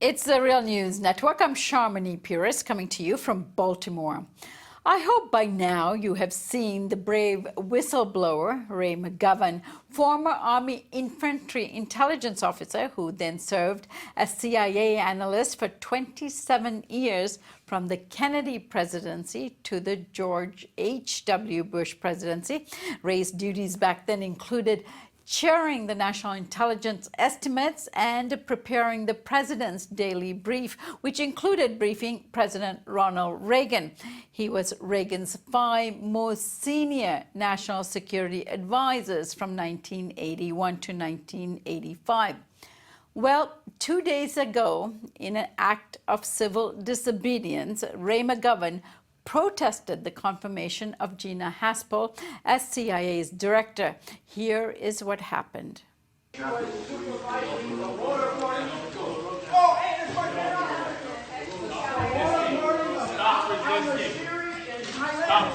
It's the Real News Network. I'm Sharmini Purist coming to you from Baltimore. I hope by now you have seen the brave whistleblower, Ray McGovern, former Army infantry intelligence officer who then served as CIA analyst for 27 years from the Kennedy presidency to the George H.W. Bush presidency. Ray's duties back then included chairing the National Intelligence Estimates and preparing the President's daily brief, which included briefing President Ronald Reagan. He was Reagan's 5 most senior national security advisors from 1981 to 1985. Well, 2 days ago, in an act of civil disobedience, Ray McGovern protested the confirmation of Gina Haspel as CIA's director. Here is what happened. Stop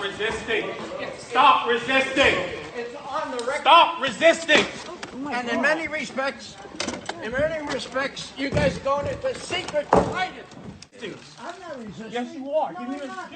resisting. Stop resisting. It's on the record. Stop resisting. And in many respects, you guys going into secret fighting. I'm not resisting. Yes, you are. No, Give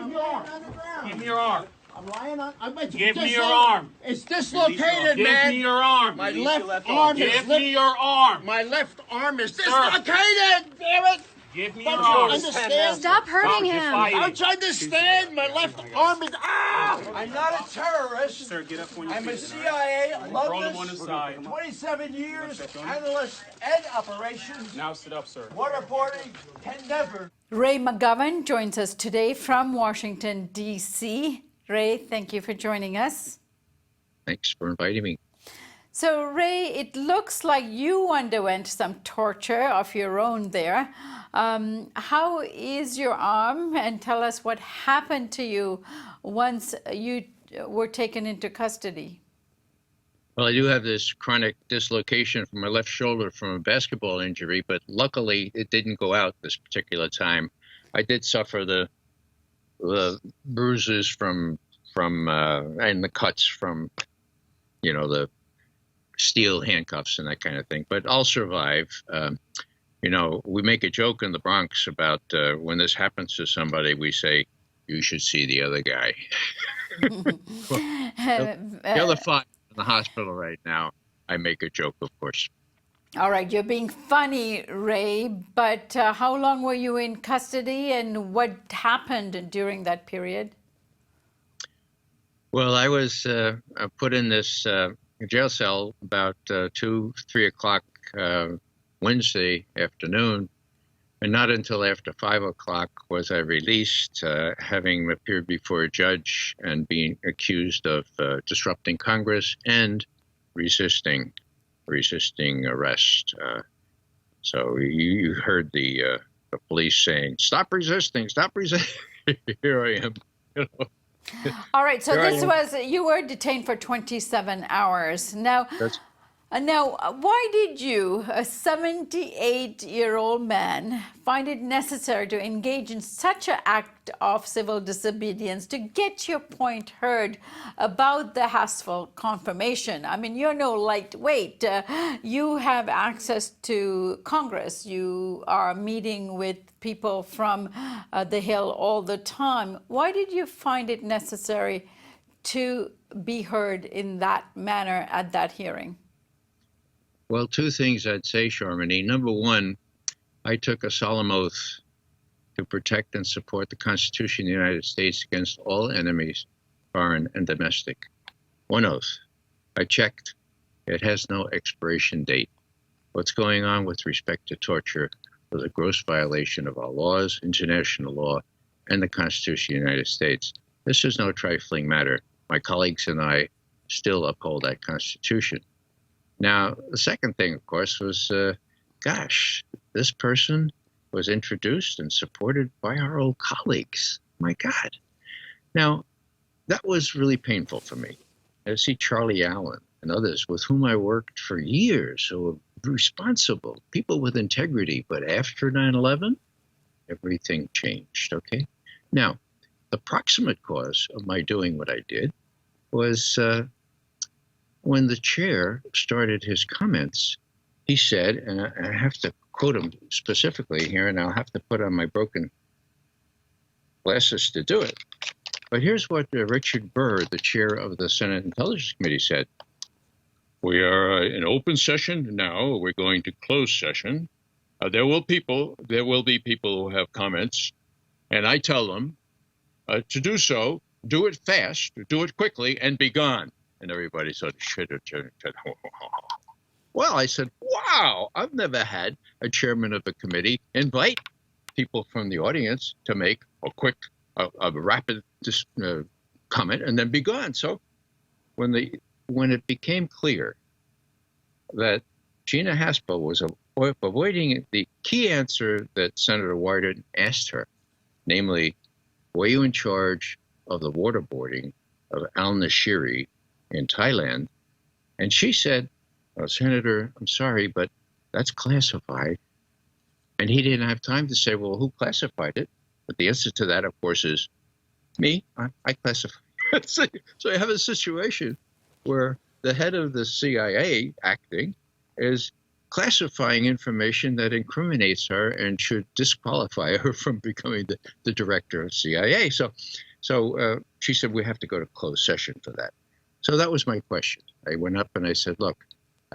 me your arm. on the ground. Give me your arm. I'm lying on. I bet you. Give me your arm. It's dislocated, man. Give me your arm. My left arm is. Give me your arm. My left arm is dislocated. Damn it! Give me your Don't arm. you understand? Stop hurting him. Don't you understand? My left arm is. Ah! I'm not a terrorist. Sir, get up on your I'm a feet. CIA Roll them on the alumnus, side. 27 years, analyst and operations, Now sit up, sir. waterboarding, 10 never. Ray McGovern joins us today from Washington, D.C. Ray, thank you for joining us. Thanks for inviting me. So, Ray, it looks like you underwent some torture of your own there. How is your arm? And tell us what happened to you once you were taken into custody. Well, I do have this chronic dislocation from my left shoulder from a basketball injury, but luckily it didn't go out this particular time. I did suffer the bruises from and the cuts from, the steel handcuffs and that kind of thing. But I'll survive. We make a joke in the Bronx about when this happens to somebody, we say, you should see the other guy. The other 5 in the hospital right now. I make a joke, of course. All right, you're being funny, Ray, but how long were you in custody and what happened during that period? Well, I was put in this jail cell about 2, 3 o'clock Wednesday afternoon, and not until after 5 o'clock was I released, having appeared before a judge and being accused of disrupting Congress and resisting arrest. So you heard the police saying, "Stop resisting! Stop resisting!" Here I am. All right, so you were detained for 27 hours. Now, why did you, a 78-year-old man, find it necessary to engage in such an act of civil disobedience to get your point heard about the Haspel confirmation? I mean, you're no lightweight. You have access to Congress. You are meeting with people from the Hill all the time. Why did you find it necessary to be heard in that manner at that hearing? Well, 2 things I'd say, Sharmini. Number 1, I took a solemn oath to protect and support the Constitution of the United States against all enemies, foreign and domestic. 1 oath. I checked. It has no expiration date. What's going on with respect to torture was a gross violation of our laws, international law, and the Constitution of the United States. This is no trifling matter. My colleagues and I still uphold that Constitution. Now, the second thing, of course, was, this person was introduced and supported by our old colleagues. My God. Now, that was really painful for me. I see Charlie Allen and others with whom I worked for years who were responsible, people with integrity. But after 9/11, everything changed, okay? Now, the proximate cause of my doing what I did was when the chair started his comments, he said, and I have to quote him specifically here, and I'll have to put on my broken glasses to do it. But here's what Richard Burr, the chair of the Senate Intelligence Committee, said. We are in open session now. We're going to close session. There will be people who have comments, and I tell them to do so, do it fast, do it quickly, and be gone. And everybody sort of shit. Well, I said, wow, I've never had a chairman of a committee invite people from the audience to make a quick, a rapid comment and then be gone. So when it became clear that Gina Haspel was avoiding the key answer that Senator Wyden asked her, namely, were you in charge of the waterboarding of al-Nashiri in Thailand? And she said, well, Senator, I'm sorry, but that's classified. And he didn't have time to say, well, who classified it? But the answer to that, of course, is me. I classify. So you have a situation where the head of the CIA acting is classifying information that incriminates her and should disqualify her from becoming the director of CIA. So she said, we have to go to closed session for that. So that was my question. I went up and I said, look,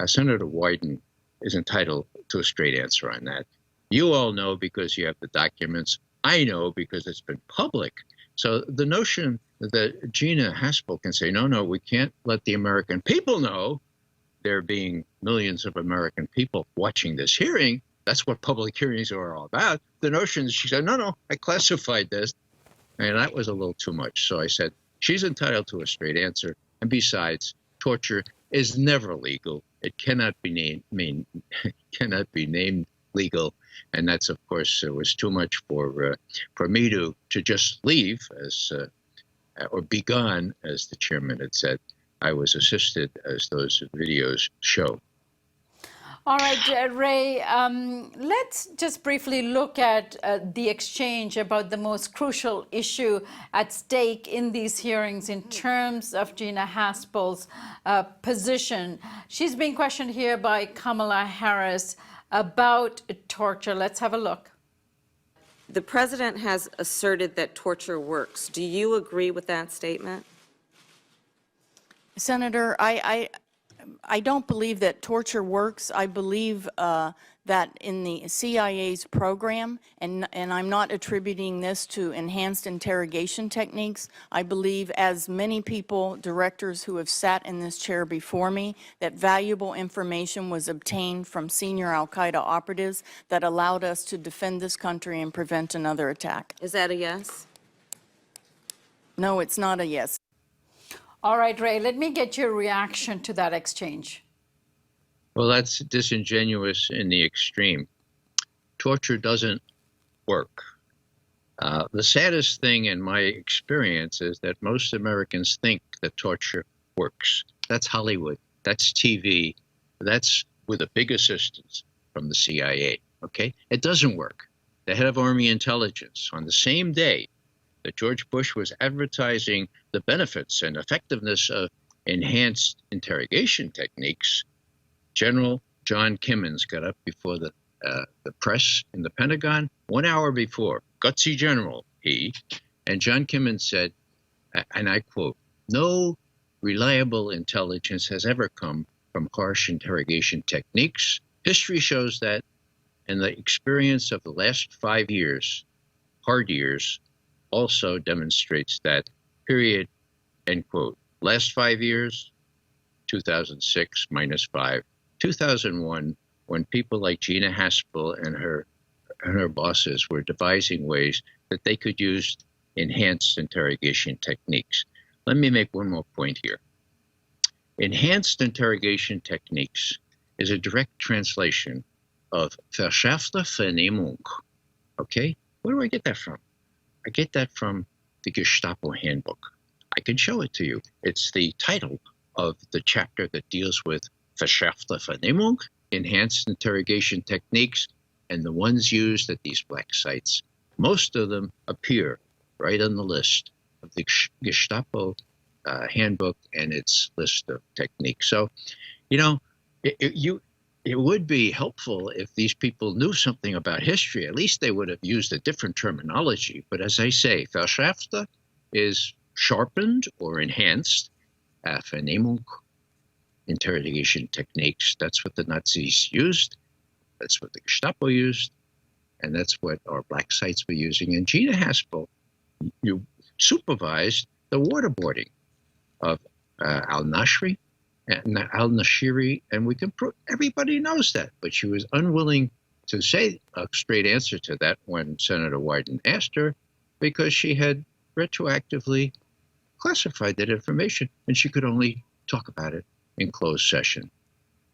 Senator Wyden is entitled to a straight answer on that. You all know because you have the documents. I know because it's been public. So the notion that Gina Haspel can say, no, we can't let the American people know, there being millions of American people watching this hearing, that's what public hearings are all about. The notion that she said, no, I classified this. And that was a little too much. So I said, she's entitled to a straight answer. And besides, torture is never legal. It cannot be named legal. And that's, of course, was too much for me to just leave or be gone, as the chairman had said. I was assisted, as those videos show. All right, Ray, let's just briefly look at the exchange about the most crucial issue at stake in these hearings in terms of Gina Haspel's position. She's being questioned here by Kamala Harris about torture. Let's have a look. The president has asserted that torture works. Do you agree with that statement? Senator, I don't believe that torture works. I believe that in the CIA's program, and I'm not attributing this to enhanced interrogation techniques, I believe, as many people, directors who have sat in this chair before me, that valuable information was obtained from senior al-Qaeda operatives that allowed us to defend this country and prevent another attack. Is that a yes? No, it's not a yes. All right, Ray, let me get your reaction to that exchange. Well, that's disingenuous in the extreme. Torture doesn't work. The saddest thing in my experience is that most Americans think that torture works. That's Hollywood. That's TV. That's with a big assistance from the CIA, okay? It doesn't work. The head of Army Intelligence, on the same day that George Bush was advertising the benefits and effectiveness of enhanced interrogation techniques, General John Kimmons got up before the press in the Pentagon 1 hour before, gutsy general, and John Kimmons said, and I quote, "No reliable intelligence has ever come from harsh interrogation techniques. History shows that, and the experience of the last 5 years, hard years, also demonstrates that, period," end quote. Last 5 years, 2006 minus 5, 2001, when people like Gina Haspel and her bosses were devising ways that they could use enhanced interrogation techniques. Let me make one more point here. Enhanced interrogation techniques is a direct translation of verschärfte Vernehmung. Okay? Where do I get that from? I get that from the Gestapo handbook. I can show it to you. It's the title of the chapter that deals with verschärfte Vernehmung, enhanced interrogation techniques, and the ones used at these black sites. Most of them appear right on the list of the Gestapo handbook and its list of techniques. So, you know, it would be helpful if these people knew something about history. At least they would have used a different terminology. But as I say, verschärfte is sharpened or enhanced. Vernehmung, interrogation techniques. That's what the Nazis used. That's what the Gestapo used. And that's what our black sites were using. And Gina Haspel, you supervised the waterboarding of al-Nashri and al-Nashiri, and we can prove everybody knows that. But she was unwilling to say a straight answer to that when Senator Wyden asked her, because she had retroactively classified that information, and she could only talk about it in closed session.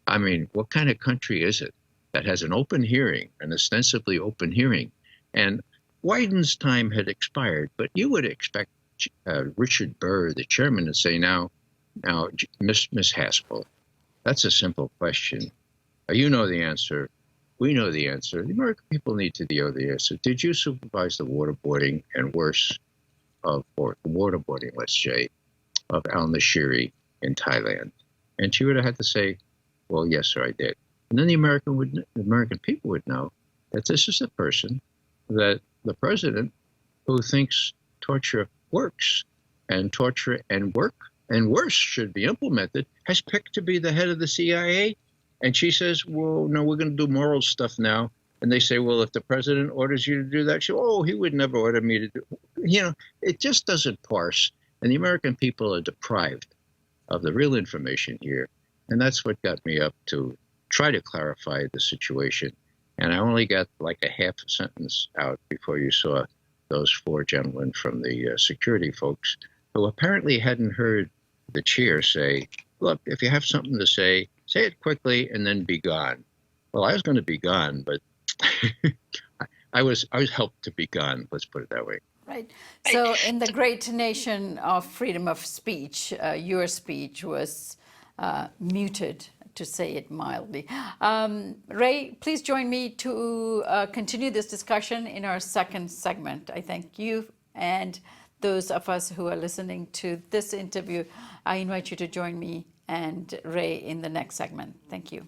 I mean, what kind of country is it that has an open hearing, an ostensibly open hearing? And Wyden's time had expired, but you would expect Richard Burr, the chairman, to say, now, Miss Haspel, that's a simple question. You know the answer. We know the answer. The American people need to know the answer. Did you supervise the waterboarding and worse or waterboarding, let's say, of al-Nashiri in Thailand? And she would have had to say, well, yes, sir, I did. And then the American people would know that this is the person that the president, who thinks torture works and torture and worse should be implemented, has picked to be the head of the CIA. And she says, well, no, we're going to do moral stuff now. And they say, well, if the president orders you to do that, he would never order me to do. It just doesn't parse. And the American people are deprived of the real information here. And that's what got me up to try to clarify the situation. And I only got like a half a sentence out before you saw those four gentlemen from the security folks, who apparently hadn't heard the chair say, look, if you have something to say it quickly and then be gone. Well, I was going to be gone, but I was helped to be gone. Let's put it that way. Right. So in the great nation of freedom of speech, your speech was muted, to say it mildly. Ray, please join me to continue this discussion in our second segment. I thank you and those of us who are listening to this interview. I invite you to join me and Ray in the next segment. Thank you.